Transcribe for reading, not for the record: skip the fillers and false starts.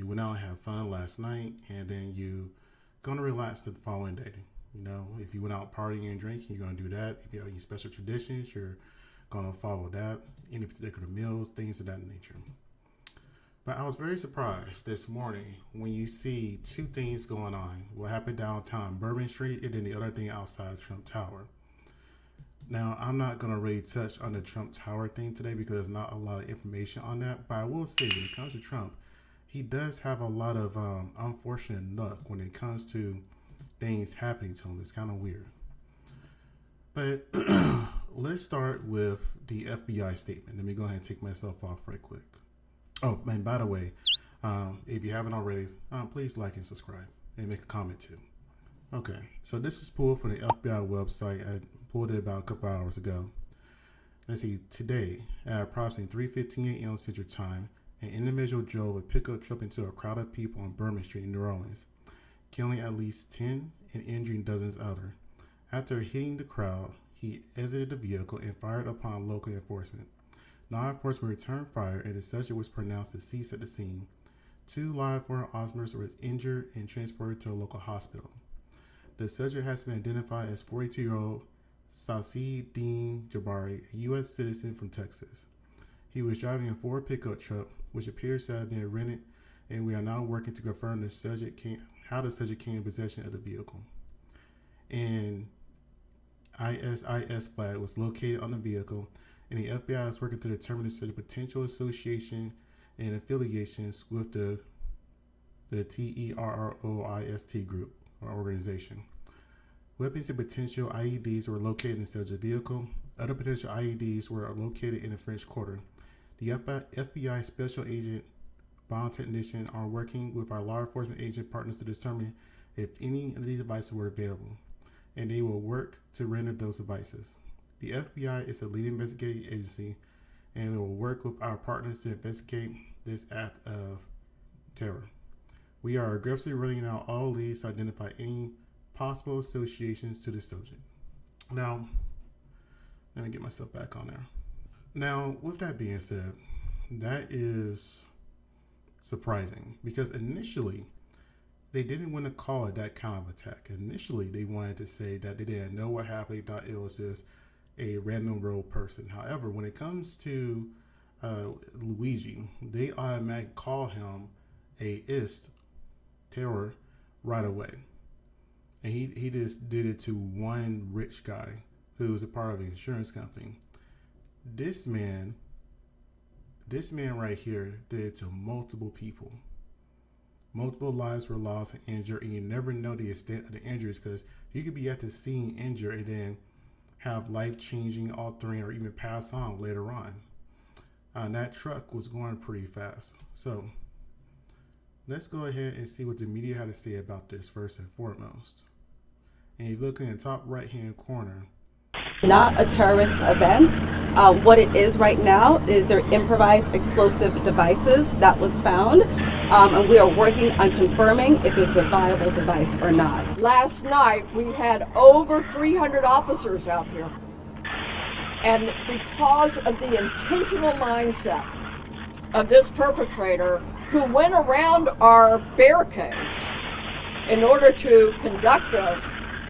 went out and had fun last night, and then you gonna relax the following day. You know, if you went out partying and drinking, you're gonna do that. If you have any special traditions, you're gonna follow that. Any particular meals, things of that nature. But I was very surprised this morning when you see two things going on. What happened downtown Bourbon Street, and then the other thing outside Trump Tower. Now, I'm not going to really touch on the Trump Tower thing today because there's not a lot of information on that. But I will say, when it comes to Trump, he does have a lot of unfortunate luck when it comes to things happening to him. It's kind of weird. But let's start with the FBI statement. Let me go ahead and take myself off right quick. Oh, and by the way, if you haven't already, please like and subscribe and make a comment too. Okay, so this is pulled from the FBI website. I pulled it about a couple hours ago. Let's see, today at approximately 3:15 a.m. Central Time, an individual drove a pickup truck into a crowd of people on Bourbon Street in New Orleans, killing at least 10 and injuring dozens others. After hitting the crowd, he exited the vehicle and fired upon local enforcement. Law enforcement returned fire and the subject was pronounced deceased at the scene. 2 law enforcement officers were injured and transported to a local hospital. The subject has been identified as 42-year-old Saeed Dean Jabari, a U.S. citizen from Texas. He was driving a Ford pickup truck, which appears to have been rented, and we are now working to confirm how the subject came in possession of the vehicle. An ISIS flag was located on the vehicle, and the FBI is working to determine the subject's potential association and affiliations with the terrorist group or organization. Weapons and potential IEDs were located in the subject vehicle. Other potential IEDs were located in the French Quarter. The FBI Special Agent Bomb Technician are working with our law enforcement agent partners to determine if any of these devices were available, and they will work to render those devices. The FBI is a leading investigating agency, and we will work with our partners to investigate this act of terror. We are aggressively running out all leads to identify any possible associations to the subject. Now, let me get myself back on there. Now, with that being said, that is surprising because initially they didn't want to call it that kind of attack. Initially, they wanted to say that they didn't know what happened. They thought it was just a random road person. However, when it comes to Luigi, they automatically call him a ist terror right away. And he just did it to one rich guy who was a part of the insurance company. This man right here did it to multiple people. Multiple lives were lost and injured, and you never know the extent of the injuries because you could be at the scene injured and then have life-changing, altering, or even pass on later on. And that truck was going pretty fast. So let's go ahead and see what the media had to say about this first and foremost. And you look in the top right-hand corner. Not a terrorist event. What it is right now is their improvised explosive devices that was found, and we are working on confirming if it's a viable device or not. Last night we had over 300 officers out here, and because of the intentional mindset of this perpetrator who went around our barricades in order to conduct this,